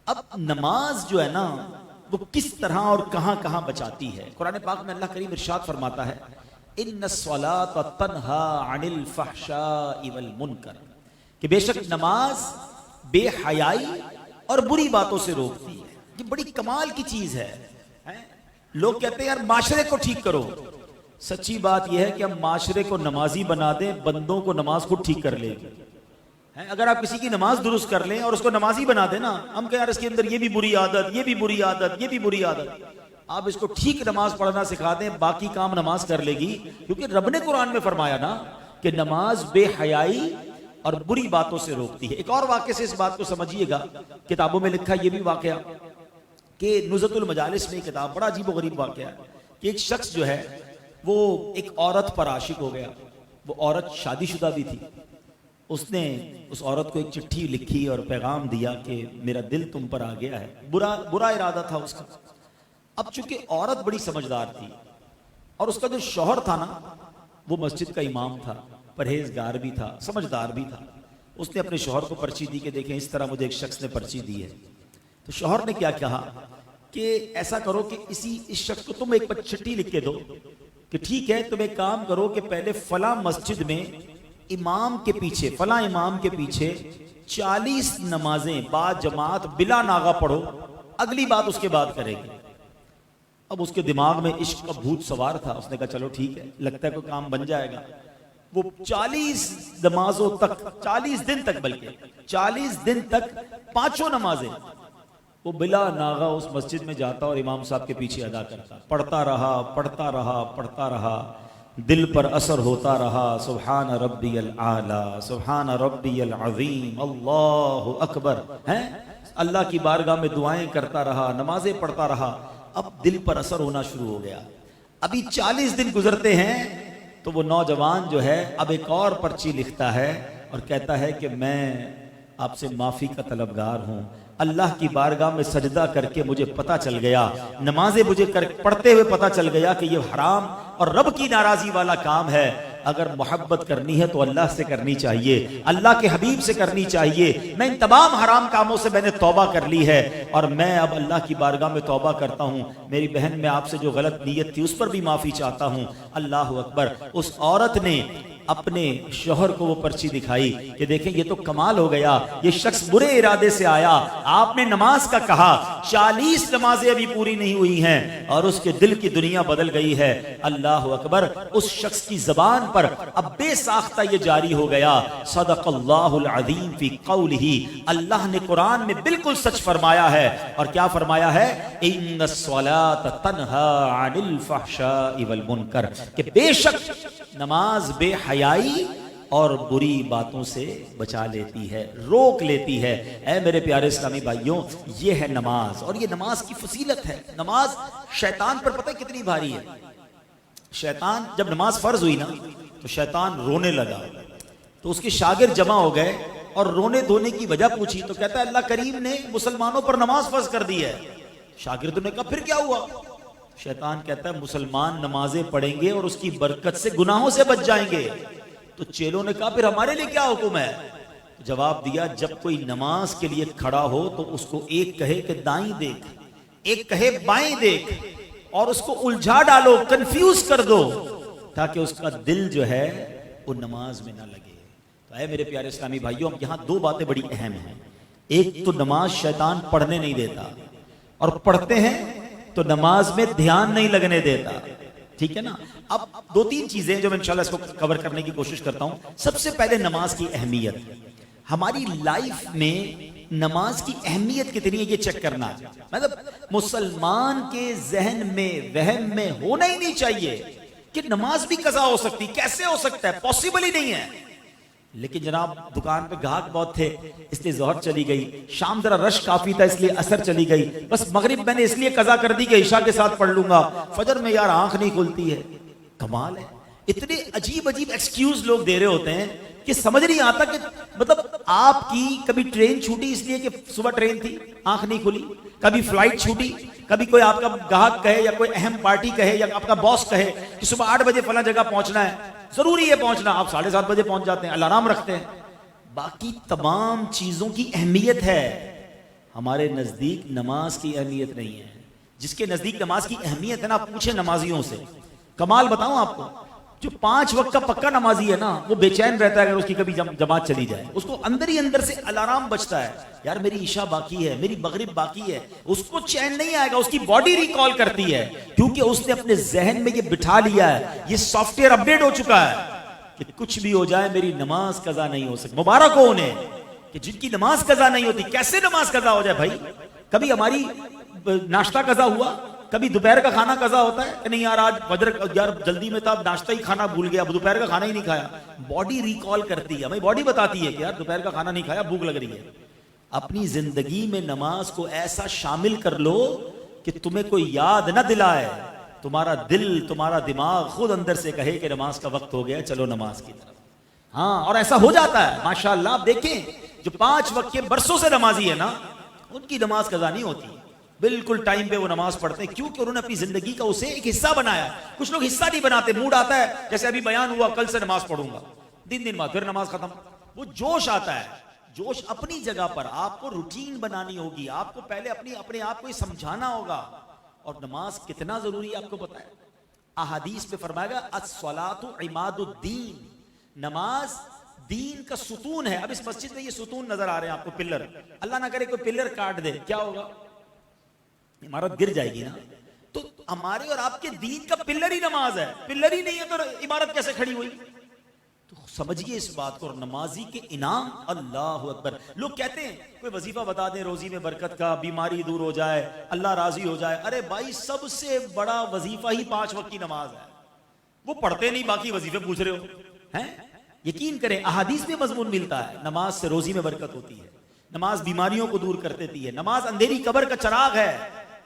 अब नमाज जो है ना वो किस तरह और कहां कहां बचाती है। कुरान पाक में अल्लाह करीम इरशाद फरमाता है, इन्नस्सलात तन्हा अनिल फहशाइ वल मुनकर, कि बेशक नमाज बेहयाई और बुरी बातों से रोकती है। ये बड़ी कमाल की चीज है। लोग कहते हैं यार माशरे को ठीक करो। सच्ची बात यह है कि हम माशरे को नमाजी बना दें, बंदों को नमाज खुद ठीक कर लेगी। अगर आप किसी की नमाज दुरुस्त कर लें और उसको नमाजी बना दें ना, हम कहें यार इसके अंदर ये भी बुरी आदत, ये भी बुरी आदत, ये भी बुरी आदत, आप इसको ठीक नमाज पढ़ना सिखा दें, बाकी काम नमाज कर लेगी। क्योंकि रब ने कुरान में फरमाया ना कि नमाज बेहयाई और बुरी बातों से रोकती है। एक और वाक़े से इस बात को समझिएगा, किताबों में लिखा ये भी वाक़या कि नुज़तुल मजालिस में किताब, बड़ा अजीब व गरीब वाक़या है कि एक शख्स जो है वो एक औरत पर आशिक हो गया। वो औरत शादीशुदा भी थी। उसने उस औरत को एक चिट्ठी लिखी और पैगाम दिया कि मेरा दिल तुम पर आ गया है। बुरा इरादा था उसका। अब चूंकि औरत बड़ी समझदार थी और उसका जो शौहर था ना वो मस्जिद का इमाम था, परहेजगार भी था, समझदार भी था। उसने अपने शौहर को पर्ची दी कि देखें इस तरह मुझे एक शख्स ने पर्ची दी है। तो शौहर ने क्या कहा कि ऐसा करो कि इस शख्स को तुम एक चिट्ठी लिख के दो कि ठीक है तुम एक काम करो कि पहले फला मस्जिद में इमाम के पीछे, फला इमाम के पीछे 40 नमाजें बा जमात बिला नागा पढ़ो, अगली बात उसके बाद करेंगे। अब उसके दिमाग में इश्क का भूत सवार था। उसने कहा चलो ठीक है, लगता है कोई काम बन जाएगा। वो 40 नमाजों तक, 40 दिन तक, बल्कि 40 दिन तक पांचों नमाजें वो बिला नागा उस मस्जिद में जाता और इमाम साहब के पीछे अदा करता। पढ़ता रहा, पढ़ता रहा, पढ़ता रहा, दिल पर असर होता रहा। सुभान रब्बियल आला, सुभान रब्बियल अज़ीम, अल्लाहु अकबर, हैं अल्लाह की बारगाह में दुआएं करता रहा, नमाजें पढ़ता रहा। अब दिल पर असर होना शुरू हो गया। अभी 40 दिन गुजरते हैं तो वो नौजवान जो है अब एक और पर्ची लिखता है और कहता है कि मैं आपसे माफी का तलबगार हूं। अल्लाह की बारगाह में सजदा करके मुझे पता चल गया, नमाजें मुझे पढ़ते हुए पता चल गया कि ये हराम और रब की नाराजी वाला काम है। अगर मोहब्बत करनी है तो अल्लाह से करनी चाहिए, अल्लाह के हबीब से करनी चाहिए। मैं इन तमाम हराम कामों से मैंने तौबा कर ली है और मैं अब अल्लाह की बारगाह में तौबा करता हूँ। मेरी बहन में आपसे जो गलत नीयत थी उस पर भी माफी चाहता हूँ। अल्लाह अकबर। उस औरत ने अपने शौहर को वो पर्ची दिखाई कि देखें ये तो कमाल हो गया, ये शख्स बुरे इरादे से आया, आपने नमाज का कहा, 40 नमाजें अभी पूरी नहीं हुई हैं और उसके दिल की दुनिया बदल गई है। अल्लाह अकबर। उस शख्स की जबान पर अब बेसाख्ता ये जारी हो गया, सदक़ल्लाहुल अज़ीम फी क़ौलिही, अल्लाह ने कुरान में बिल्कुल सच फरमाया है। और क्या फरमाया है? इन्नस्सलात तन्हा अनिल फहशाइ वल मुनकर, कि बेशक नमाज बेहयाई और बुरी बातों से बचा लेती है, रोक लेती है। ऐ मेरे प्यारे इस्लामी भाइयों, ये है नमाज और ये नमाज की फजीलत है। नमाज शैतान पर पता है कितनी भारी है। शैतान जब नमाज फर्ज हुई ना तो शैतान रोने लगा। तो उसके शागिर्द जमा हो गए और रोने धोने की वजह पूछी तो कहता है अल्लाह करीम ने मुसलमानों पर नमाज फर्ज कर दी है। शागिर्दों ने कहा फिर क्या हुआ? शैतान कहता है मुसलमान नमाजें पढ़ेंगे और उसकी बरकत से गुनाहों से बच जाएंगे। तो चेलों ने कहा फिर हमारे लिए क्या हुक्म है? जवाब दिया जब कोई नमाज के लिए खड़ा हो तो उसको एक कहे कि दाईं देख, एक कहे बाएं देख और उसको उलझा डालो, कंफ्यूज कर दो ताकि उसका दिल जो है वो नमाज में ना लगे। तो है मेरे प्यारे इस्लामी भाइयों, अब यहां दो बातें बड़ी अहम हैं। एक तो नमाज शैतान पढ़ने नहीं देता और पढ़ते हैं तो नमाज में ध्यान नहीं लगने देता। ठीक है ना? अब दो तीन चीजें जो मैं इंशाल्लाह इसको कवर करने की कोशिश करता हूं। सबसे पहले नमाज की अहमियत, हमारी लाइफ में नमाज की अहमियत कितनी है ये चेक करना। मतलब मुसलमान के जहन में वहम में होना ही नहीं चाहिए कि नमाज भी कज़ा हो सकती। कैसे हो सकता है? पॉसिबल ही नहीं है। लेकिन जनाब दुकान पे ग्राहक बहुत थे इसलिए जोहर चली गई, शाम जरा रश काफी था इसलिए असर चली गई, बस मगरिब मैंने इसलिए कज़ा कर दी कि इशा के साथ पढ़ लूंगा, फजर में यार आंख नहीं खुलती है। कमाल है, इतने अजीब अजीब एक्सक्यूज लोग दे रहे होते हैं कि समझ नहीं आता कि मतलब आपकी कभी ट्रेन छूटी इसलिए कि सुबह ट्रेन थी आंख नहीं खुली, कभी फ्लाइट छूटी, कभी कोई आपका ग्राहक कहे या कोई अहम पार्टी कहे या आपका बॉस कहे कि सुबह 8 बजे फला जगह पहुंचना है, जरूरी है पहुंचना, आप 7:30 बजे पहुंच जाते हैं, अलार्म रखते हैं। बाकी तमाम चीजों की अहमियत है हमारे नजदीक नमाज की अहमियत नहीं है। जिसके नजदीक नमाज की अहमियत है ना, पूछे नमाजियों से। कमाल बताऊं आपको, जो 5 वक्त का पक्का नमाजी है ना, वो बेचैन रहता है अगर उसकी कभी जमात चली जाए। उसको अंदर ही अंदर से अलार्म बजता है, यार मेरी ईशा बाकी है, मेरी मगरिब बाकी है। उसको चैन नहीं आएगा, उसकी बॉडी रिकॉल करती है, क्योंकि उसने अपने जहन में ये बिठा लिया है, ये सॉफ्टवेयर अपडेट हो चुका है कि कुछ भी हो जाए मेरी नमाज कजा नहीं हो सकती। मुबारक हो उन्हें कि जिनकी नमाज कजा नहीं होती। कैसे नमाज कजा हो जाए भाई? कभी हमारी नाश्ता कजा हुआ, कभी दोपहर का खाना कजा होता है कि नहीं यार आज फजर, यार जल्दी में था, नाश्ता ही खाना भूल गया, दोपहर का खाना ही नहीं खाया। बॉडी रिकॉल करती है, भाई बॉडी बताती है कि यार दोपहर का खाना नहीं खाया, भूख लग रही है। अपनी जिंदगी में नमाज को ऐसा शामिल कर लो कि तुम्हें कोई याद ना दिलाए, तुम्हारा दिल, तुम्हारा दिमाग खुद अंदर से कहे कि नमाज का वक्त हो गया, चलो नमाज की तरफ। हाँ, और ऐसा हो जाता है माशाअल्लाह। आप देखें जो 5 वक्त के बरसों से नमाजी है ना, उनकी नमाज कजा नहीं होती, बिल्कुल टाइम पे वो नमाज पढ़ते हैं, क्योंकि उन्होंने अपनी जिंदगी का उसे एक हिस्सा बनाया। कुछ लोग हिस्सा नहीं बनाते, मूड आता है जैसे अभी बयान हुआ, कल से नमाज पढ़ूंगा, 3 दिन बाद फिर नमाज खत्म। वो जोश आता है, जोश अपनी जगह पर। आपको रूटीन बनानी होगी, आपको पहले अपने आप को समझाना होगा। और नमाज कितना जरूरी है आपको पता है? अहादीस में फरमाएगा अस्सलातु इमादुद्दीन, नमाज दीन का सुतून है। अब इस मस्जिद में ये सुतून नजर आ रहे हैं आपको, पिलर। अल्लाह ना करे कोई पिलर काट दे, क्या होगा? इमारत गिर जाएगी ना। तो हमारे और आपके दीन का पिलर ही नमाज है। पिलर ही नहीं है तो इमारत कैसे खड़ी हुई? तो समझिए इस बात को। और नमाजी के इनाम, अल्लाह अकबर। लोग कहते हैं कोई वजीफा बता दें रोजी में बरकत का, बीमारी दूर हो जाए, अल्लाह राजी हो जाए। अरे भाई, सबसे बड़ा वजीफा ही 5 वक्त की नमाज है। वो पढ़ते नहीं, बाकी वजीफे पूछ रहे हो हैं? यकीन करें, अहादीस में मजमून मिलता है, नमाज से रोजी में बरकत होती है, नमाज बीमारियों को दूर कर देती है, नमाज अंधेरी कब्र का चिराग है,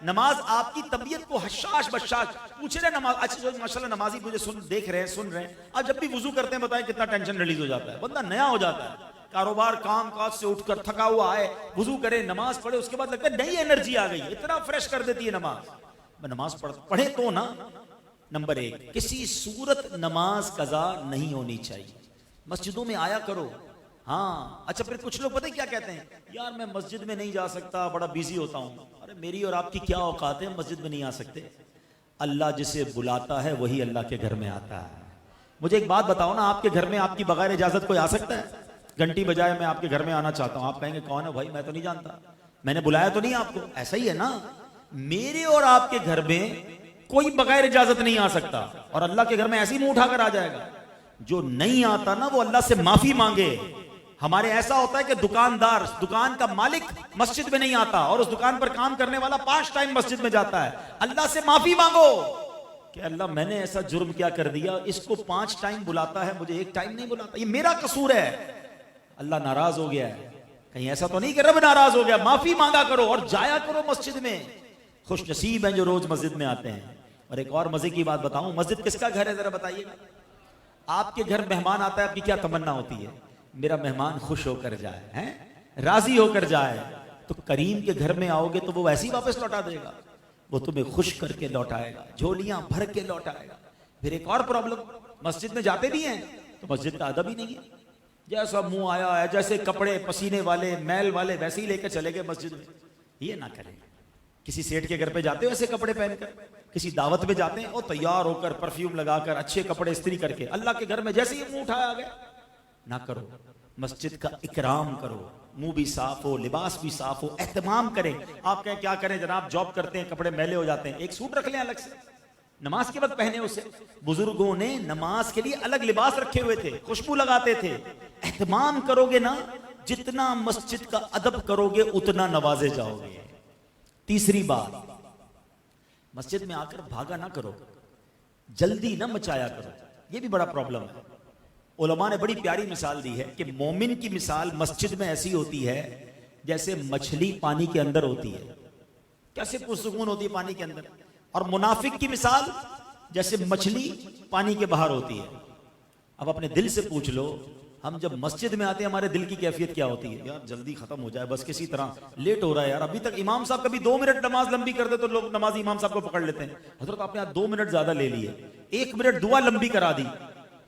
नमाज आपकी तबीयत को हशाश बशाश। पूछे रहे नमाज, अच्छा जो माशाल्लाह नमाजी मुझे देख रहे हैं, सुन रहे हैं, अब जब भी वुजू करते हैं बताएं कितना टेंशन रिलीज हो जाता है, बंदा नया हो जाता है। कारोबार काम काज से उठकर थका हुआ आए, वुजू करे, नमाज पढ़े, उसके बाद लगता है नई एनर्जी आ गई, इतना फ्रेश कर देती है नमाज। नमाज पढ़े तो ना। नंबर 1, किसी सूरत नमाज कजा नहीं होनी चाहिए। मस्जिदों में आया करो। हाँ, अच्छा फिर कुछ लोग पता है क्या कहते हैं, यार मैं मस्जिद में नहीं जा सकता, बड़ा बिजी होता हूँ। अरे मेरी और आपकी क्या औकात है, मस्जिद में नहीं आ सकते? अल्लाह जिसे बुलाता है वही अल्लाह के घर में आता है। मुझे एक बात बताओ ना, आपके घर में आपकी बगैर इजाजत कोई आ सकता है? घंटी बजाए मैं आपके घर में आना चाहता हूँ, आप कहेंगे कौन है भाई, मैं तो नहीं जानता, मैंने बुलाया तो नहीं आपको। ऐसा ही है ना, मेरे और आपके घर में कोई बगैर इजाजत नहीं आ सकता, और अल्लाह के घर में ऐसे ही मुंह उठाकर आ जाएगा। जो नहीं आता ना, वो अल्लाह से माफी मांगे। हमारे ऐसा होता है कि दुकानदार, दुकान का मालिक मस्जिद में नहीं आता, और उस दुकान पर काम करने वाला 5 टाइम मस्जिद में जाता है। अल्लाह से माफी मांगो कि अल्लाह मैंने ऐसा जुर्म क्या कर दिया, इसको 5 टाइम बुलाता है, मुझे 1 टाइम नहीं बुलाता, ये मेरा कसूर है, अल्लाह नाराज हो गया है। कहीं ऐसा तो नहीं कि रब नाराज हो गया? माफी मांगा करो और जाया करो मस्जिद में। खुश नसीब हैं जो रोज मस्जिद में आते हैं। और एक और मजे की बात बताऊं, मस्जिद किसका घर है जरा बताइएगा? आपके घर मेहमान आता है, आपकी क्या तमन्ना होती है? मेरा मेहमान खुश होकर जाए, हैं, राजी होकर जाए। तो करीम के घर में आओगे तो वो वैसे ही वापस लौटा देगा, वो तुम्हें खुश करके लौटाएगा, झोलियां भर के लौटाएगा। फिर एक और प्रॉब्लम, मस्जिद में जाते भी हैं तो मस्जिद का अदब ही नहीं है। जैसा मुंह आया है, जैसे कपड़े पसीने वाले मैल वाले वैसे ही लेकर चले गए मस्जिद में। ये ना करें। किसी सेठ के घर पे जाते हो ऐसे कपड़े पहनकर, किसी दावत में जाते हैं और तैयार होकर परफ्यूम लगाकर अच्छे कपड़े इस्त्री करके, अल्लाह के घर में जैसे ही मुंह उठाया गया, ना करो। मस्जिद का इकराम करो, मुंह भी साफ हो, लिबास भी साफ हो, एहतमाम करें। आप कहें क्या करें जनाब, जॉब करते हैं, कपड़े मैले हो जाते हैं, एक सूट रख लें अलग से, नमाज के वक्त पहने उसे। बुजुर्गों ने नमाज के लिए अलग लिबास रखे हुए थे, खुशबू लगाते थे। एहतमाम करोगे ना, जितना मस्जिद का अदब करोगे उतना नवाजे जाओगे। तीसरी बात, मस्जिद में आकर भागा ना करो, जल्दी ना मचाया करो, यह भी बड़ा प्रॉब्लम है। उलमा ने बड़ी प्यारी मिसाल दी है कि मोमिन की मिसाल मस्जिद में ऐसी होती है जैसे मछली पानी के अंदर होती है, कैसे पुरसुकून होती है पानी के अंदर। और मुनाफिक की मिसाल जैसे मछली पानी के बाहर होती है। अब अपने दिल से पूछ लो, हम जब मस्जिद में आते हैं हमारे दिल की कैफियत क्या होती है? यार जल्दी खत्म हो जाए बस, किसी तरह, लेट हो रहा है यार, अभी तक इमाम साहब कभी 2 मिनट नमाज लंबी कर दे तो लोग नमाजी इमाम साहब को पकड़ लेते हैं, हजरत आपने आज 2 मिनट ज्यादा ले लिए, 1 मिनट दुआ लंबी करा दी,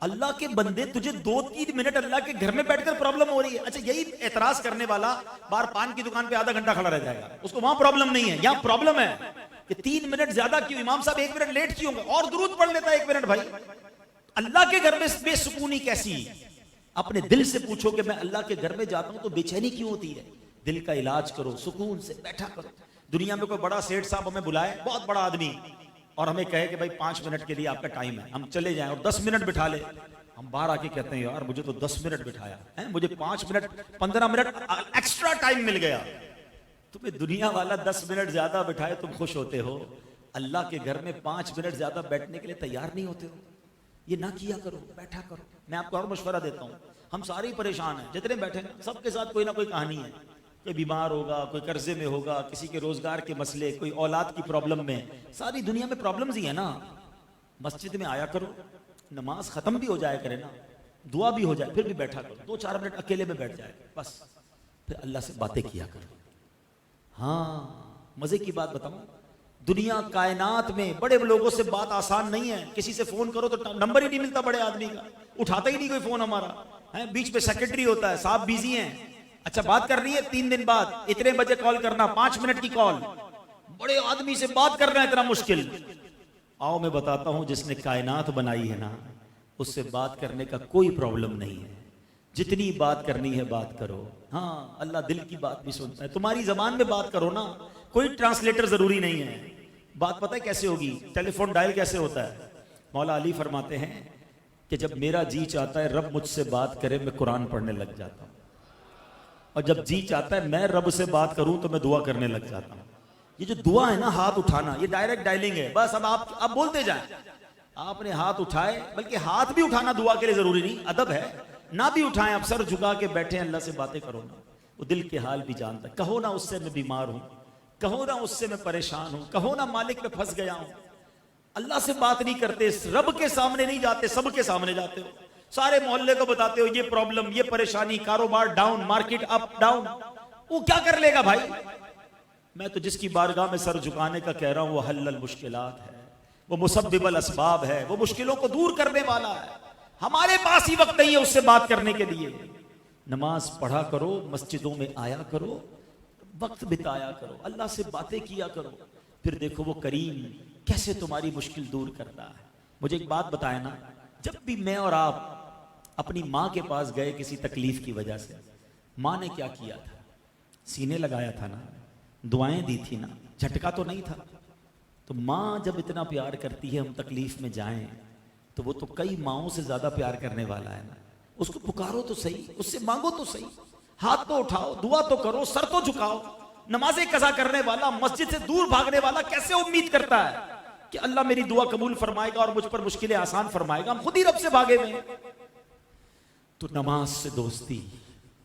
अल्लाह के बंदे, तुझे 2-3 मिनट अल्लाह के घर में बैठकर प्रॉब्लम हो रही है। अच्छा, यही एतराज करने वाला बाहर पान की दुकान पे आधा घंटा खड़ा रह जाएगा, उसको वहां प्रॉब्लम नहीं है। यहां प्रॉब्लम है कि 3 मिनट ज्यादा क्यों, इमाम साहब 1 मिनट लेट क्यों, और दुरूद पढ़ लेता है 1 मिनट। भाई अल्लाह के घर में बेसुकूनी कैसी? अपने दिल से पूछो कि मैं अल्लाह के घर में जाता हूं तो बेचैनी क्यों होती है? दिल का इलाज करो, सुकून से बैठा करो। दुनिया में कोई बड़ा सेठ साहब हमें बुलाए, बहुत बड़ा आदमी, और हमें कहे कि भाई 5 मिनट के लिए आपका टाइम है, हम चले जाएं, और 10 मिनट बिठा ले। हम बाहर आके कहते हैं यार मुझे तो 10 मिनट बिठाया है, मुझे 5 मिनट 15 मिनट एक्स्ट्रा टाइम मिल गया। तुम्हें दुनिया वाला 10 मिनट ज्यादा बिठाए, तुम खुश होते हो। अल्लाह के घर में 5 मिनट ज्यादा बैठने के लिए तैयार नहीं होते हो। ये ना किया करो, बैठा करो। मैं आपको और मशवरा देता हूँ, हम सारे ही परेशान हैं, जितने बैठे हैं सबके साथ कोई ना कोई कहानी है। कोई बीमार होगा, कोई कर्जे में होगा, किसी के रोजगार के मसले, कोई औलाद की प्रॉब्लम में, सारी दुनिया में प्रॉब्लम्स ही है ना। मस्जिद में आया करो, नमाज खत्म भी हो जाए करे ना, दुआ भी हो जाए, फिर भी बैठा करो, 2-4 मिनट अकेले में बैठ जाए बस, फिर अल्लाह से बातें किया करो। हाँ, मजे की बात बताऊं, दुनिया कायनात में बड़े लोगों से बात आसान नहीं है। किसी से फोन करो तो नंबर ही नहीं मिलता बड़े आदमी का, उठाता ही नहीं कोई फोन हमारा है। बीच में सेक्रेटरी होता है, साहब बिजी हैं, अच्छा बात करनी है 3 दिन बाद, इतने बजे कॉल करना, 5 मिनट की कॉल। बड़े आदमी से बात करना इतना मुश्किल। आओ मैं बताता हूं, जिसने कायनात बनाई है ना, उससे बात करने का कोई प्रॉब्लम नहीं है। जितनी बात करनी है बात करो। हाँ, अल्लाह दिल की बात भी सुनता है। तुम्हारी जबान में बात करो ना, कोई ट्रांसलेटर जरूरी नहीं है। बात पता है कैसे होगी? टेलीफोन डायल कैसे होता है? मौला अली फरमाते हैं कि जब मेरा जी चाहता है रब मुझसे बात करे, मैं कुरान पढ़ने लग जाता हूं, और जब जी चाहता है मैं रब से बात करूं तो मैं दुआ करने लग जाता हूं। ये जो दुआ है ना, हाथ उठाना, ये डायरेक्ट डायलिंग है। बस अब आप बोलते जाएं, आपने हाथ उठाए, बल्कि हाथ भी उठाना दुआ के लिए जरूरी नहीं, अदब है, ना भी उठाएं, आप सर झुका के बैठे, अल्लाह से बातें करो ना। वो दिल के हाल भी जानता है। कहो ना उससे मैं बीमार हूं, कहो ना उससे मैं परेशान हूं, कहो ना मालिक में फंस गया हूं। अल्लाह से बात नहीं करते, रब के सामने नहीं जाते, सबके सामने जाते हो, सारे मोहल्ले को बताते हो ये प्रॉब्लम, ये परेशानी, कारोबार डाउन, मार्केट अप डाउन। वो क्या कर लेगा भाई? मैं तो जिसकी बारगाह में सर झुकाने का कह रहा हूं, वो हल्लल मुश्किलात है, वो मुसब्बिबल असबाब है, वो मुश्किलों को दूर करने वाला है। हमारे पास ही वक्त नहीं है उससे बात करने के लिए। नमाज पढ़ा करो, मस्जिदों में आया करो, वक्त बिताया करो, अल्लाह से बातें किया करो, फिर देखो वो करीम कैसे तुम्हारी मुश्किल दूर करता है। मुझे एक बात बताए ना, जब भी मैं और आप अपनी माँ के पास गए किसी तकलीफ की वजह से, माँ ने क्या किया था? सीने लगाया था ना, दुआएं दी थी ना, झटका तो नहीं था। तो माँ जब इतना प्यार करती है, हम तकलीफ में जाएं तो वो तो कई माओं से ज्यादा प्यार करने वाला है ना। उसको पुकारो तो सही, उससे मांगो तो सही, हाथ तो उठाओ, दुआ तो करो, सर तो झुकाओ। नमाजें कज़ा करने वाला, मस्जिद से दूर भागने वाला कैसे उम्मीद करता है कि अल्लाह मेरी दुआ कबूल फरमाएगा और मुझ पर मुश्किलें आसान फरमाएगा? हम खुद ही रब से भागे हुए। तो नमाज से दोस्ती,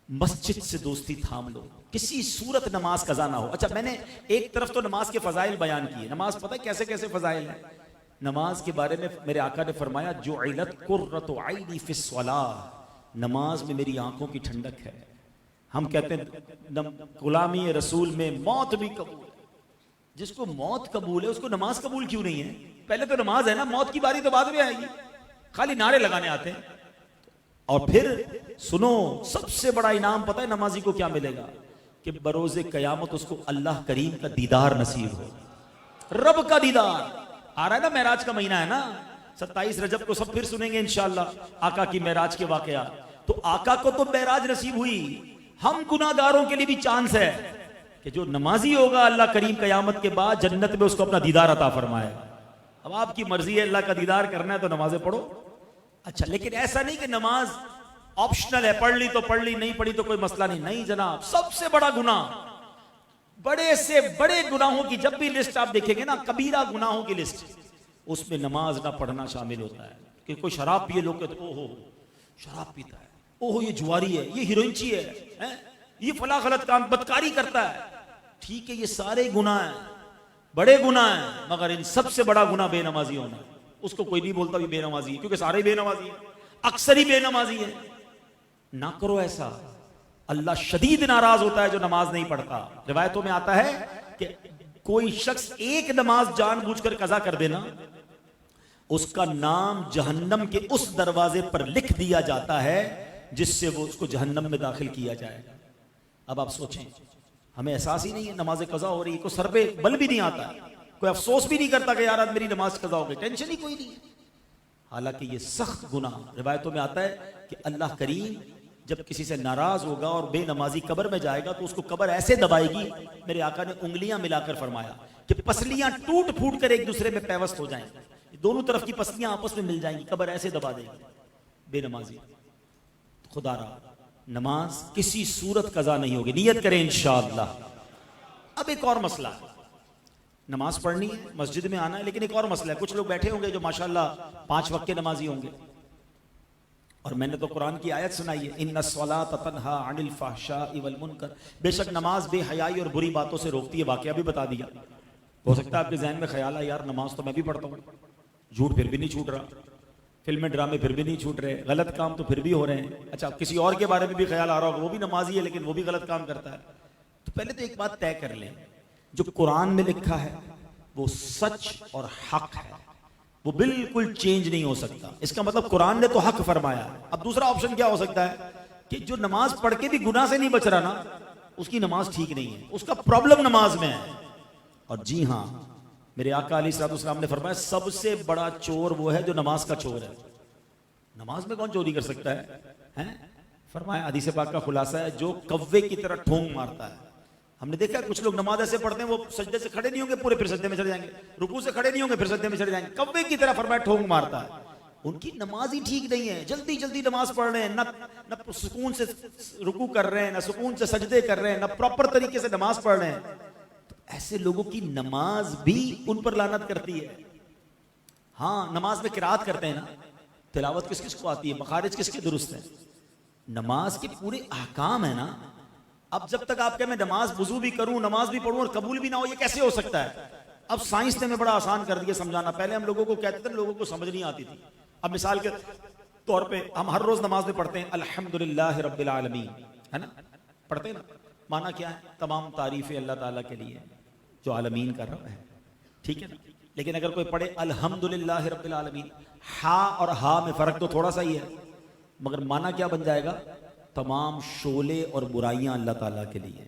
मस्जिद से दोस्ती थाम लो, किसी सूरत नमाज कज़ा ना हो। अच्छा, मैंने एक तरफ तो नमाज के फजाइल बयान किए। नमाज पता है कैसे कैसे फजाइल है? नमाज के बारे में मेरे आका ने फरमाया, जुइलत कुर्रतु ऐनी फिस्सलाह, नमाज में मेरी आंखों की ठंडक है। हम कहते हैं गुलामी रसूल में मौत भी कबूल है। जिसको मौत कबूल है उसको नमाज कबूल क्यों नहीं है? पहले तो नमाज है ना, मौत की बारी तो बाद में आएगी। खाली नारे लगाने आते हैं। और फिर सुनो, सबसे बड़ा इनाम पता है नमाजी को क्या मिलेगा? कि बरोज़े कयामत उसको अल्लाह करीम का दीदार नसीब हो, रब का दीदार। आ रहा है ना, मेराज का महीना है ना, 27 रजब को सब फिर सुनेंगे इंशाअल्लाह आका की मेराज के वाकया। तो आका को तो मेराज नसीब हुई, हम गुनाहगारों के लिए भी चांस है कि जो नमाजी होगा अल्लाह करीम कयामत के बाद जन्नत में उसको अपना दीदार अता फरमाएगा। अब आपकी मर्जी है, अल्लाह का दीदार करना है तो नमाजें पढ़ो। अच्छा, लेकिन ऐसा नहीं कि नमाज ऑप्शनल है, पढ़ ली तो पढ़ ली, नहीं पढ़ी तो कोई मसला नहीं। नहीं जनाब, सबसे बड़ा गुनाह, बड़े से बड़े गुनाहों की जब भी लिस्ट आप देखेंगे ना, कबीरा गुनाहों की लिस्ट, उसमें नमाज ना पढ़ना शामिल होता है। कि कोई शराब पिए, लोग कहते ओहो शराब पीता है, ओहो ये जुआरी है, ये हीरोइनची है, ये फला गलत काम, बदकारी करता है। ठीक है, ये सारे गुनाह हैं, बड़े गुनाह हैं, मगर इन सबसे बड़ा गुनाह बेनमाजी होना। उसको कोई नहीं बोलता भी बेनमाजी है, क्योंकि सारे ही बेनमाजी है, अक्सर ही बेनमाजी है। ना करो ऐसा, अल्लाह शदीद नाराज होता है जो नमाज नहीं पढ़ता। रिवायतों में आता है कि कोई शख्स एक नमाज जानबूझकर कज़ा कर देना, उसका नाम जहन्नम के उस दरवाजे पर लिख दिया जाता है जिससे वो उसको जहन्नम में दाखिल किया जाएगा। अब आप सोचें, हमें एहसास ही नहीं है नमाज कज़ा हो रही है, कोई सर पे बल भी नहीं आता, कोई अफसोस भी नहीं करता कि यार आज मेरी नमाज कज़ा हो गई, टेंशन ही कोई नहीं है। हालांकि ये सख्त गुनाह, रिवायतों में आता है कि अल्लाह करीम जब किसी से नाराज होगा और बेनमाजी कब्र में जाएगा तो उसको कब्र ऐसे दबाएगी, मेरे आका ने उंगलियां मिलाकर फरमाया कि पसलियां टूट फूट कर एक दूसरे में पैवस्त हो जाएंगी, दोनों तरफ की पसलियां आपस में मिल जाएंगी, कब्र ऐसे दबा देगी बेनमाजी। खुदा रहा नमाज किसी सूरत कज़ा नहीं होगी, नियत करें इंशाअल्लाह। अब एक और मसला, नमाज पढ़नी है, मस्जिद में आना है, लेकिन एक और मसला है, कुछ लोग बैठे होंगे जो माशाअल्लाह 5 वक्त के नमाजी होंगे, और मैंने तो कुरान की आयत सुनाई है, इन्नस्सलात तन्हा अनिल फहशाइ वल मुनकर, बेशक नमाज बेहयाई और बुरी बातों से रोकती है। वाकया भी बता दिया। हो सकता है आपके जहन में ख्याल है यार नमाज तो मैं भी पढ़ता हूँ, झूठ फिर भी नहीं छूट रहा, फिल्में ड्रामे फिर भी नहीं छूट रहे, गलत काम तो फिर भी हो रहे हैं। अच्छा, किसी और के बारे में भी ख्याल आ रहा होगा, वो भी नमाजी है लेकिन वो भी गलत काम करता है। तो पहले तो एक बात तय कर लें, जो कुरान में लिखा है वो सच और हक है, वो बिल्कुल चेंज नहीं हो सकता। इसका मतलब कुरान ने तो हक फरमाया। अब दूसरा ऑप्शन क्या हो सकता है कि जो नमाज पढ़ के भी गुनाह से नहीं बच रहा ना, उसकी नमाज ठीक नहीं है, उसका प्रॉब्लम नमाज में है। और जी हां, मेरे आका अलैहिस्सलाम ने फरमाया सबसे बड़ा चोर वो है जो नमाज का चोर है। नमाज में कौन चोरी कर सकता है? फरमाया हदीस पाक का खुलासा है, जो कव्वे की तरह ठोंग मारता है। हमने देखा कुछ लोग नमाज ऐसे पढ़ते हैं, वो सजदे से खड़े नहीं होंगे पूरे, फिर सजदे में चले जाएंगे, रुकू से खड़े नहीं होंगे, फिर सजदे में चले जाएंगे, कव्वे की तरह फरमाया ठोंग मारता है। उनकी नमाज ही ठीक नहीं है, जल्दी जल्दी नमाज पढ़ रहे हैं, न सुकून से रुकू कर रहे हैं, न सुकून से सजदे कर रहे हैं, न प्रॉपर तरीके से नमाज पढ़ रहे हैं। ऐसे लोगों की नमाज भी उन पर लानत करती है। हाँ, नमाज में किरात करते हैं ना, तिलावत किस किस को आती है, मखारिज किसके दुरुस्त है, नमाज के पूरे अहकाम है ना। अब जब तक आप कहें मैं नमाज वुजू भी करूं, नमाज भी पढ़ूं और कबूल भी ना हो, ये कैसे हो सकता है? अब साइंस ने बड़ा आसान कर दिया समझाना। पहले हम लोगों को कहते थे, लोगों को समझ नहीं आती थी। अब मिसाल के तौर पे हम हर रोज नमाज में पढ़ते हैं अल्हम्दुलिल्लाह रब्बिल आलमीन, है ना, पढ़ते हैं ना। माना क्या है? तमाम तारीफें अल्लाह ताला के लिए जो आलमीन का रब है, ठीक है ना। लेकिन अगर कोई पढ़े अल्हम्दुलिल्लाह रब्बिल आलमीन, हा और हा में फर्क तो थोड़ा सा ही है, मगर माना क्या बन जाएगा? तमाम शोले और बुराइयां अल्लाह ताला के लिए।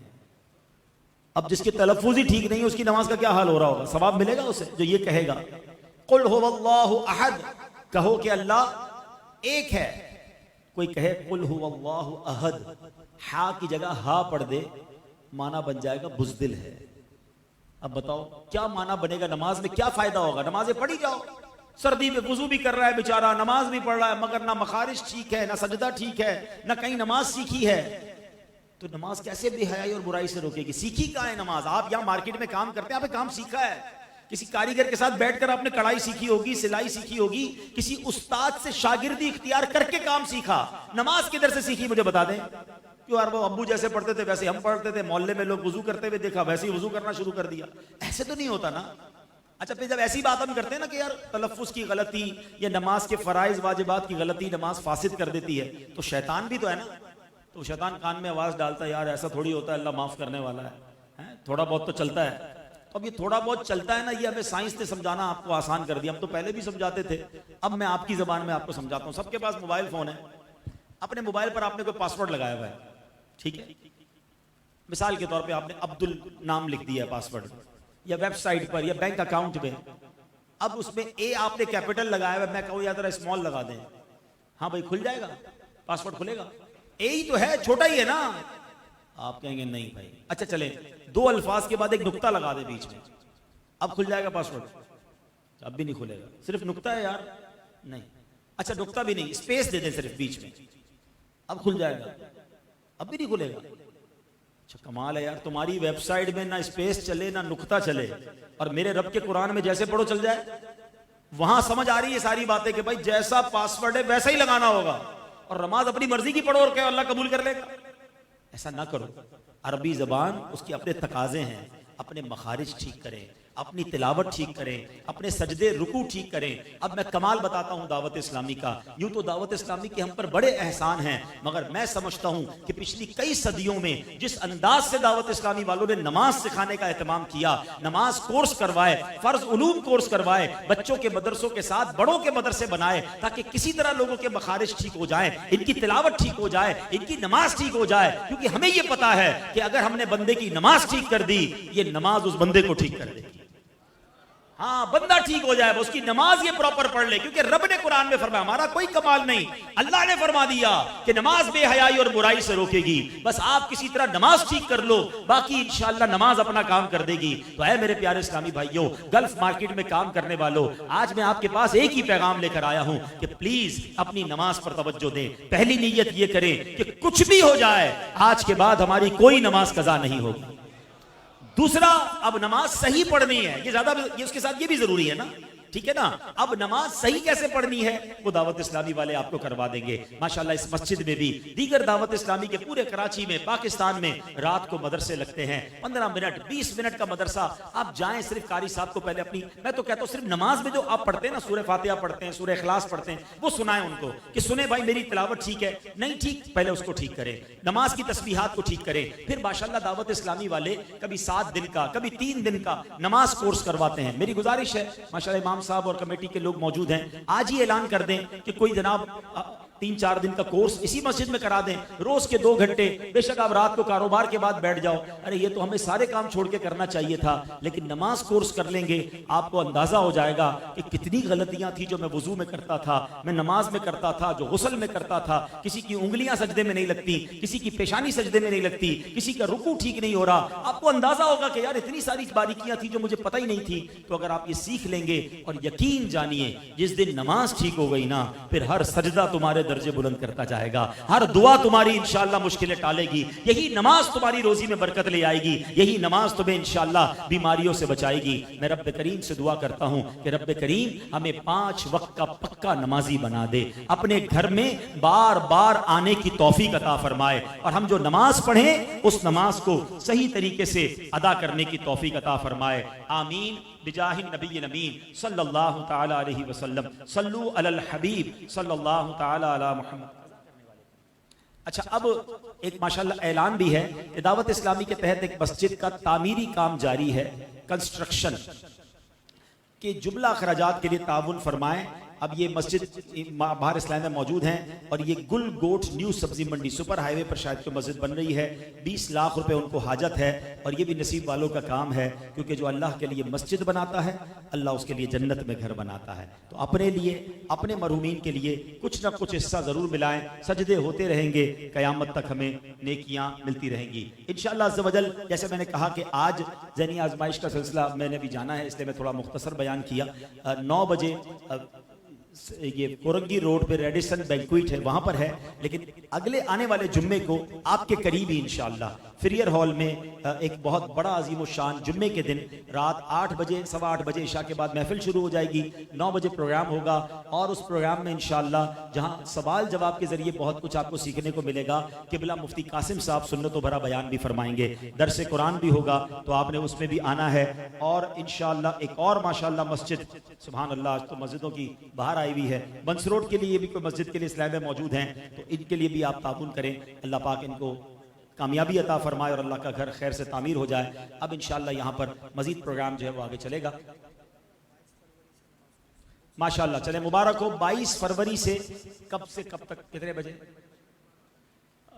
अब जिसके तलफ्फुज़ ही ठीक नहीं है उसकी नमाज का क्या हाल हो रहा होगा? सवाब मिलेगा उसे जो ये कहेगा कुल हुवल्लाहु अहद, कहो कि अल्लाह एक है। कोई कहे कुल हुवल्लाहु अहद, हा की जगह हा पढ़ दे, माना बन जाएगा बुज़दिल है। अब बताओ क्या माना बनेगा? नमाज में क्या फायदा होगा? नमाजें पढ़ी जाओ, सर्दी में वुजू भी कर रहा है बेचारा, नमाज भी पढ़ रहा है, मगर ना मखारिज ठीक है, ना सजदा ठीक है, ना कहीं नमाज सीखी है। तो नमाज कैसे बेहयाई और बुराई से रोकेगी? सीखी कहाँ है नमाज? आप यहाँ मार्केट में काम करते हैं, आपने काम सीखा है, किसी कारीगर के साथ बैठकर आपने कढ़ाई सीखी होगी, सिलाई सीखी होगी, किसी उस्ताद से शागिर्दी इख्तियार करके काम सीखा। नमाज किधर से सीखी मुझे बता दें। क्यों यार, वो अब्बू जैसे पढ़ते थे वैसे हम पढ़ते थे, मोहल्ले में लोग वुजू करते हुए देखा वैसे ही वुजू करना शुरू कर दिया। ऐसे तो नहीं होता ना। अच्छा, फिर जब ऐसी बात हम करते हैं ना कि यार तलफ्फुज़ की गलती या नमाज के फराइज वाजिबात की गलती नमाज फासिद कर देती है, तो शैतान भी तो है ना। तो शैतान कान में आवाज डालता है, यार ऐसा थोड़ी होता है, अल्लाह माफ करने वाला है, थोड़ा बहुत तो चलता है। तो अब ये थोड़ा बहुत चलता है ना, ये हमें साइंस ने समझाना आपको आसान कर दिया। हम तो पहले भी समझाते थे, अब मैं आपकी जबान में आपको समझाता हूँ। सबके पास मोबाइल फोन है, अपने मोबाइल पर आपने कोई पासवर्ड लगाया हुआ है, ठीक है। मिसाल के तौर पे आपने अब्दुल नाम लिख दिया पासवर्ड, या वेबसाइट पर या बैंक अकाउंट में। अब उसमें ए आपने कैपिटल लगाया हुआ है, मैं कहूँ या जरा स्मॉल लगा दें, हाँ भाई खुल जाएगा, पासवर्ड खुलेगा। ए ही तो है, छोटा ही है ना। आप कहेंगे नहीं भाई, अच्छा चले 2 अल्फाज के बाद एक नुक्ता लगा दे बीच में, अब खुल जाएगा पासवर्ड। अब भी नहीं खुलेगा, सिर्फ नुक्ता है यार, नहीं। अच्छा नुक्ता भी नहीं, स्पेस दे दे सिर्फ बीच में, अब खुल जाएगा, अब भी नहीं खुलेगा। अच्छा कमाल है यार, तुम्हारी वेबसाइट में ना स्पेस चले ना नुक्ता चले, और मेरे रब के कुरान में जैसे पढ़ो चल जाए। वहां समझ आ रही है सारी बातें कि भाई जैसा पासवर्ड है वैसा ही लगाना होगा, और नमाज अपनी मर्जी की पढ़ो और क्या अल्लाह कबूल कर लेगा। ऐसा ना करो। अरबी जबान उसके अपने तकाजे हैं, अपने मखारिज ठीक करें, अपनी तिलावत ठीक करें, अपने सजदे रुकू ठीक करें। अब मैं कमाल बताता हूं दावत इस्लामी का। यूं तो दावत इस्लामी के हम पर बड़े एहसान हैं, मगर मैं समझता हूं कि पिछली कई सदियों में जिस अंदाज से दावत इस्लामी वालों ने नमाज सिखाने का एहतमाम किया, नमाज कोर्स करवाए, फर्ज उलूम कोर्स करवाए, बच्चों के मदरसों के साथ बड़ों के मदरसे बनाए ताकि किसी तरह लोगों के मखारिज ठीक हो जाए, इनकी तिलावत ठीक हो जाए, इनकी नमाज ठीक हो जाए। क्योंकि हमें यह पता है कि अगर हमने बंदे की नमाज ठीक कर दी, ये नमाज उस बंदे को ठीक कर देगी। हाँ, बंदा ठीक हो जाए, उसकी नमाज ये प्रॉपर पढ़ ले। क्योंकि रब ने कुरान में फरमाया, हमारा कोई कमाल नहीं, अल्लाह ने फरमा दिया कि नमाज बेहयाई और बुराई से रोकेगी। बस आप किसी तरह नमाज ठीक कर लो, बाकी इंशाअल्लाह नमाज अपना काम कर देगी। तो है मेरे प्यारे इस्लामी भाइयों, गल्फ मार्केट में काम करने वालों, आज मैं आपके पास एक ही पैगाम लेकर आया हूं कि प्लीज अपनी नमाज पर तवज्जो दें। पहली नीयत ये करें कि कुछ भी हो जाए, आज के बाद हमारी कोई नमाज कजा नहीं होगी। दूसरा, अब नमाज सही पढ़नी है, ये ज्यादा, ये उसके साथ ये भी जरूरी है ना, ठीक है ना। अब नमाज सही कैसे पढ़नी है वो दावत इस्लामी वाले आपको करवा देंगे। माशाल्लाह इस मस्जिद में भी, दीगर दावत इस्लामी के पूरे कराची में, पाकिस्तान में रात को मदरसे लगते हैं। 15 मिनट 20 मिनट का मदरसा, आप जाएं, सिर्फ कारी साहब को पहले अपनी, मैं तो कहता हूं सिर्फ नमाज में जो आप पढ़ते हैं ना, सूरह फातिहा पढ़ते हैं, सूरह इखलास पढ़ते हैं, वो सुनाएं उनको कि सुने भाई मेरी तिलावत ठीक है, नहीं ठीक, पहले उसको ठीक करें, नमाज की तस्बीहात को ठीक करें। फिर माशाल्लाह दावत इस्लामी वाले कभी 7 दिन का, कभी 3 दिन का नमाज कोर्स करवाते हैं। मेरी गुजारिश है, माशाल्लाह इमाम साहब और कमेटी के लोग मौजूद हैं, आज ही ऐलान कर दें कि कोई जनाब 3-4 दिन का कोर्स इसी मस्जिद में करा दें, रोज के 2 घंटे। बेशक आप रात को कारोबार के बाद बैठ जाओ, अरे ये तो हमें सारे काम छोड़ के करना चाहिए था, लेकिन नमाज कोर्स कर लेंगे, आपको अंदाजा हो जाएगा कि कितनी गलतियां थी जो मैं वुजू में करता था, मैं नमाज में करता था, जो गुस्ल में करता था। किसी की उंगलियां सजदे में नहीं लगती, किसी की पेशानी सजदे में नहीं लगती, किसी का रुकू ठीक नहीं हो रहा। आपको अंदाजा होगा कि यार इतनी सारी बारीकियां थी जो मुझे पता ही नहीं थी। तो अगर आप ये सीख लेंगे, और यकीन जानिए जिस दिन नमाज ठीक हो गई ना, फिर हर सजदा तुम्हारे दर्जे बुलंद करता जाएगा, हर दुआ तुम्हारी इंशाअल्लाह मुश्किलें टालेगी, यही नमाज तुम्हारी रोजी में बरकत ले आएगी, यही नमाज तुम्हें इंशाअल्लाह बीमारियों से बचाएगी। मैं रब्बे करीम से दुआ करता हूं कि रब्बे करीम हमें 5 वक्त का पक्का नमाजी बना दे, अपने घर में बार बार आने की तौफीक अता फरमाए, और हम जो नमाज पढ़ें उस नमाज को सही तरीके से अदा करने की तौफीक अता फरमाए। आमीन बिजाहिन नबील अमीन सल्लल्लाहु तआला अलैहि वसल्लम, सल्लु अलल हबीब सल्लल्लाहु तआला अला मुहम्मद। अच्छा, अब एक माशाल्लाह ऐलान भी है कि दावत इस्लामी के तहत एक मस्जिद का तामीरी काम जारी है, कंस्ट्रक्शन के जुमला अखराजात के लिए ताउन फरमाएं। अब ये मस्जिद बाहर इस्लाम में मौजूद हैं, और ये गुल गोट न्यू सब्जी मंडी सुपर हाईवे पर शायद कोई मस्जिद बन रही है। 20 लाख रुपए उनको हाजत है, और ये भी नसीब वालों का काम है, क्योंकि जो अल्लाह के लिए मस्जिद बनाता है, अल्लाह उसके लिए जन्नत में घर बनाता है। तो अपने लिए, अपने मरहूमीन के लिए कुछ ना कुछ हिस्सा जरूर मिलाएं, सजदे होते रहेंगे, क़यामत तक हमें नेकियां मिलती रहेंगी इंशाअल्लाह अज़्ज़ व जल। जैसे मैंने कहा कि आज ज़ैनी आजमाइश का सिलसिला मैंने भी जाना है, इसलिए मैं थोड़ा मुख्तसर बयान किया। 9 बजे ये कोरंगी रोड पे रेडिसन बैंक्वेट है, वहां पर है, लेकिन अगले आने वाले जुम्मे को आपके करीब ही इंशाअल्लाह फ्रियर हॉल में एक बहुत बड़ा अजीम शान जुम्मे के दिन रात 8 बजे, 8:15 बजे इशा के बाद महफिल शुरू हो जाएगी, 9 बजे प्रोग्राम होगा, और उस प्रोग्राम में इंशाअल्लाह जहां सवाल जवाब के जरिए बहुत कुछ आपको सीखने को मिलेगा। किबला मुफ्ती कासिम साहब सुन्नत भरा बयान भी फरमाएंगे, दरसे कुरान भी होगा, तो आपने उसमें भी आना है। और इंशाअल्लाह एक और माशाअल्लाह मस्जिद, सुभान अल्लाह, आज तो मस्जिदों की बाहर आई हुई है, बंस रोड के लिए भी कोई मस्जिद के लिए इस्लाम में मौजूद हैं, तो इनके लिए भी आप ताउन करें। अल्लाह पाक इनको कामयाबी अता फरमाए और अल्लाह का घर खैर से तामीर हो जाए। अब इंशाअल्लाह यहाँ पर मजीद प्रोग्राम जो है वो आगे चलेगा माशाअल्लाह। चले मुबारक हो। 22 फरवरी से कब तक, कितने बजे?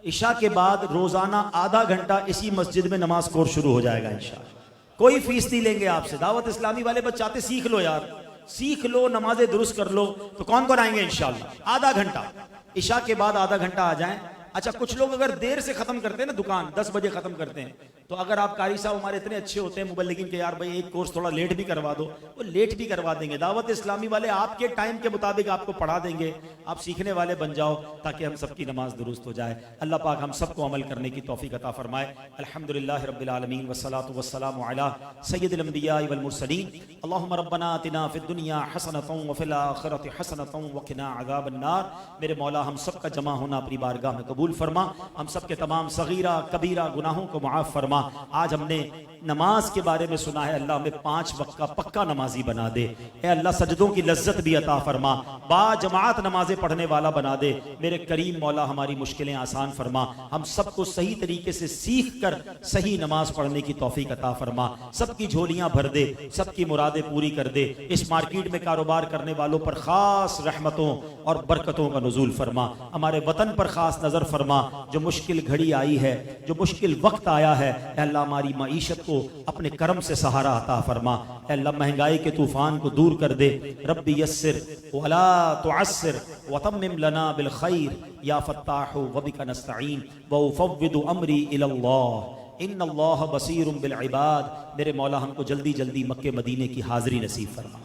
इशा के बाद रोजाना आधा घंटा इसी मस्जिद में नमाज कोर्स शुरू हो जाएगा इंशाअल्लाह। कोई फीस नहीं लेंगे आपसे। दावत इस्लामी वाले बच्चे चाहते सीख लो यार, सीख लो, नमाजें दुरुस्त कर लो, तो कौन कौन आएंगे इंशाअल्लाह? आधा घंटा इशा के बाद आधा घंटा आ जाएं। अच्छा, कुछ लोग अगर देर से खत्म करते हैं ना, दुकान 10 बजे खत्म करते हैं, तो अगर आप कारी साहब हमारे इतने अच्छे होते हैं मुबल्लिगीन के, यार भाई एक कोर्स थोड़ा लेट भी करवा दो, वो लेट भी करवा देंगे। दावत इस्लामी वाले आपके टाइम के मुताबिक आपको पढ़ा देंगे, आप सीखने वाले बन जाओ, ताकि हम सबकी नमाज दुरुस्त हो जाए। अल्लाह पाक हम सबको अमल करने की तौफीक अता फरमाए। अल्हम्दुलिल्लाह रब्बिल आलमीन वस्सलातु वस्सलामु अला सय्यिदिल अंबिया वल मुरसलीन। अल्लाहुम्मा रब्बना आतिना फिद दुनिया हसनतन व फिल आखिरति हसनतन व क़िना अज़ाबन नार। मेरे मौला हम सब का जमा होना अपनी बारगाह में कबूल फरमा, हम सब के तमाम सगीरा कबीरा गुनाहों को मुआफ़ फरमा। आज हमने नमाज के बारे में सुना है, अल्लाह हमें 5 वक्त का पक्का नमाजी बना दे। ए अल्लाह सजदों की लज्जत भी अता फरमा, बा जमात नमाजें पढ़ने वाला बना दे। मेरे करीम मौला हमारी मुश्किलें आसान फरमा, हम सबको सही तरीके से सीख कर सही नमाज पढ़ने की तौफीक अता फरमा, सबकी झोलियां भर दे, सबकी मुरादें पूरी कर दे। इस मार्केट में कारोबार करने वालों पर खास रहमतों और बरकतों का नुज़ूल फरमा, हमारे वतन पर खास नजर फरमा। जो मुश्किल घड़ी आई है, जो मुश्किल वक्त आया है, अल्लाह हमारी मईशत को अपने करम से सहारा अता फरमा। अल्लाह महंगाई के तूफान को दूर कर दे। रब्बी यस्सिर वला तुअस्सिर वतम्मिम लना बिल खैर या फत्ताहु व बिका नस्तईन व उफव्विदु अमरी इलल्लाह इन्नल्लाह बसीरुम बिल इबाद। मेरे मौला हमको जल्दी जल्दी मक्के मदीने की हाज़िरी नसीब फरमा।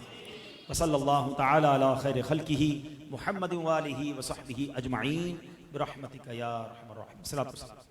वसल्लल्लाहु तआला अला खैर खल्किही मुहम्मद व आलिहि व सहबिही अजमईन बिरहमतिका या अरहमर राहिमीन।